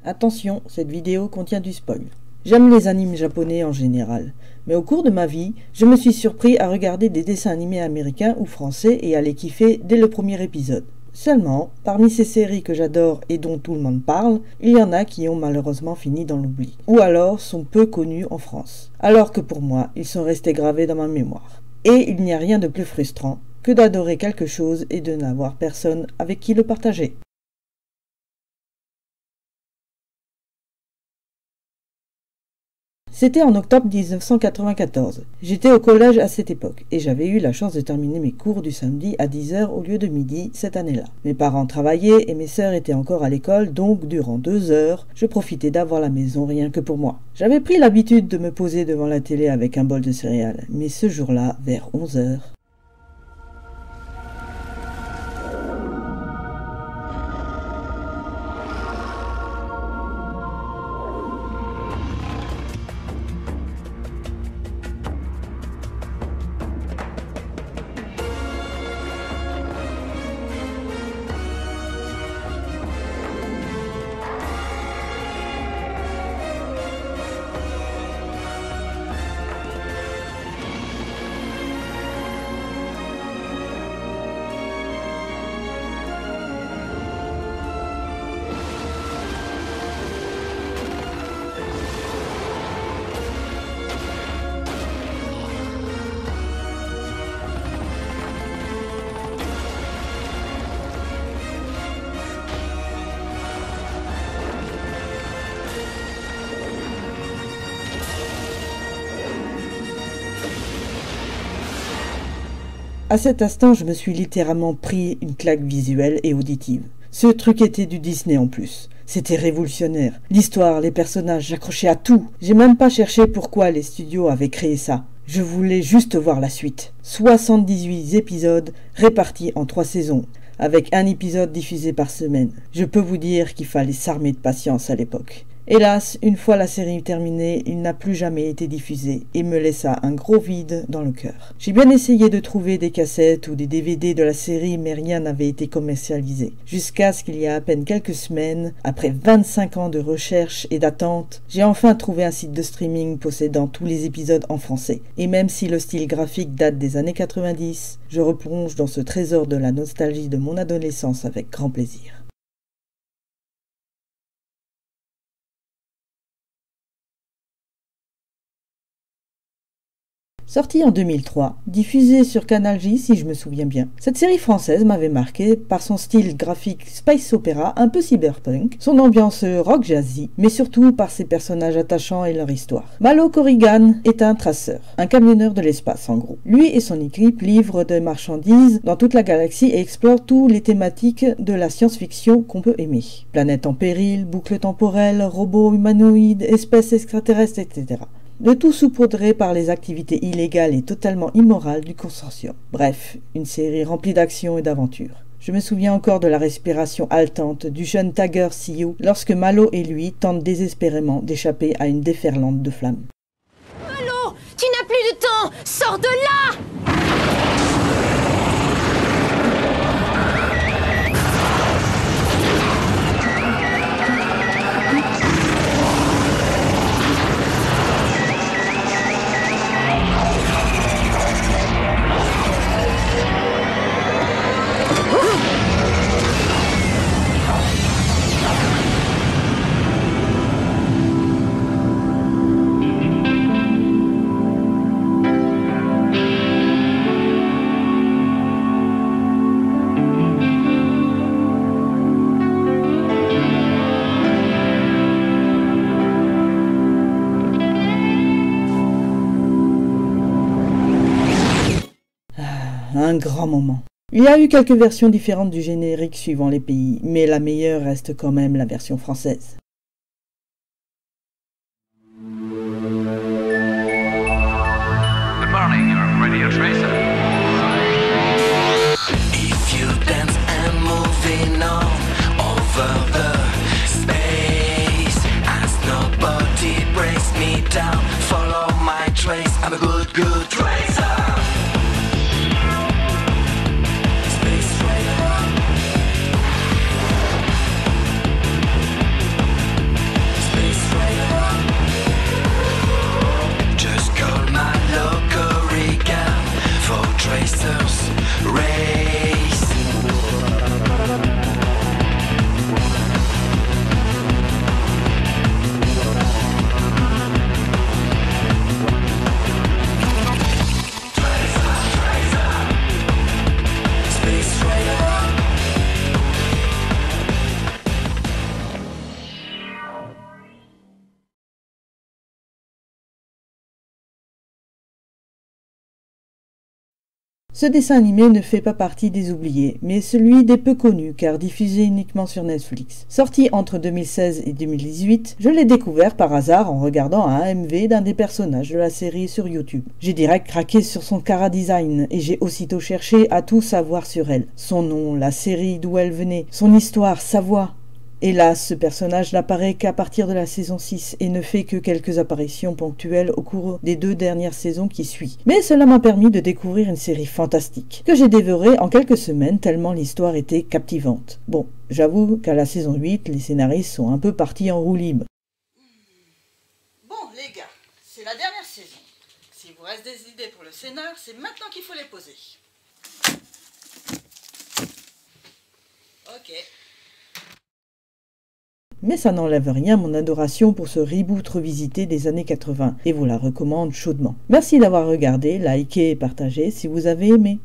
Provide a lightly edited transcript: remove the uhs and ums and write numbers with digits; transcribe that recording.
Attention, cette vidéo contient du spoil. J'aime les animes japonais en général, mais au cours de ma vie, je me suis surpris à regarder des dessins animés américains ou français et à les kiffer dès le premier épisode. Seulement, parmi ces séries que j'adore et dont tout le monde parle, il y en a qui ont malheureusement fini dans l'oubli, ou alors sont peu connus en France, alors que pour moi, ils sont restés gravés dans ma mémoire. Et il n'y a rien de plus frustrant que d'adorer quelque chose et de n'avoir personne avec qui le partager. C'était en octobre 1994. J'étais au collège à cette époque et j'avais eu la chance de terminer mes cours du samedi à 10h au lieu de midi cette année-là. Mes parents travaillaient et mes sœurs étaient encore à l'école, donc durant 2 heures, je profitais d'avoir la maison rien que pour moi. J'avais pris l'habitude de me poser devant la télé avec un bol de céréales, mais ce jour-là, vers 11h, à cet instant, je me suis littéralement pris une claque visuelle et auditive. Ce truc était du Disney en plus. C'était révolutionnaire. L'histoire, les personnages, j'accrochais à tout. J'ai même pas cherché pourquoi les studios avaient créé ça. Je voulais juste voir la suite. 78 épisodes répartis en 3 saisons, avec un épisode diffusé par semaine. Je peux vous dire qu'il fallait s'armer de patience à l'époque. Hélas, une fois la série terminée, il n'a plus jamais été diffusé et me laissa un gros vide dans le cœur. J'ai bien essayé de trouver des cassettes ou des DVD de la série, mais rien n'avait été commercialisé. Jusqu'à ce qu'il y a à peine quelques semaines, après 25 ans de recherche et d'attente, j'ai enfin trouvé un site de streaming possédant tous les épisodes en français. Et même si le style graphique date des années 90, je replonge dans ce trésor de la nostalgie de mon adolescence avec grand plaisir. Sortie en 2003, diffusée sur Canal J si je me souviens bien. Cette série française m'avait marqué par son style graphique space opéra un peu cyberpunk, son ambiance rock jazzy, mais surtout par ses personnages attachants et leur histoire. Malo Corrigan est un traceur, un camionneur de l'espace en gros. Lui et son équipe livrent des marchandises dans toute la galaxie et explorent toutes les thématiques de la science-fiction qu'on peut aimer. Planète en péril, boucle temporelle, robots humanoïdes, espèces extraterrestres, etc. Le tout saupoudré par les activités illégales et totalement immorales du consortium. Bref, une série remplie d'action et d'aventure. Je me souviens encore de la respiration haletante du jeune Tiger Sioux lorsque Malo et lui tentent désespérément d'échapper à une déferlante de flammes. Malo, tu n'as plus de temps! Sors de là! Un grand moment. Il y a eu quelques versions différentes du générique suivant les pays, mais la meilleure reste quand même la version française. Good morning, you're Radio Tracer. If you dance and moving on over the space, as nobody breaks me down, follow my trace. I'm a good tracer. Space tracer. Ce dessin animé ne fait pas partie des oubliés, mais celui des peu connus car diffusé uniquement sur Netflix. Sorti entre 2016 et 2018, je l'ai découvert par hasard en regardant un AMV d'un des personnages de la série sur YouTube. J'ai direct craqué sur son chara-design et j'ai aussitôt cherché à tout savoir sur elle. Son nom, la série d'où elle venait, son histoire, sa voix. Hélas, ce personnage n'apparaît qu'à partir de la saison 6 et ne fait que quelques apparitions ponctuelles au cours des 2 dernières saisons qui suivent. Mais cela m'a permis de découvrir une série fantastique, que j'ai dévorée en quelques semaines tellement l'histoire était captivante. Bon, j'avoue qu'à la saison 8, les scénaristes sont un peu partis en roue libre. Bon les gars, c'est la dernière saison. S'il vous reste des idées pour le scénar, c'est maintenant qu'il faut les poser. Ok. Mais ça n'enlève rien à mon adoration pour ce reboot revisité des années 80, et vous la recommande chaudement. Merci d'avoir regardé, liké et partagé si vous avez aimé.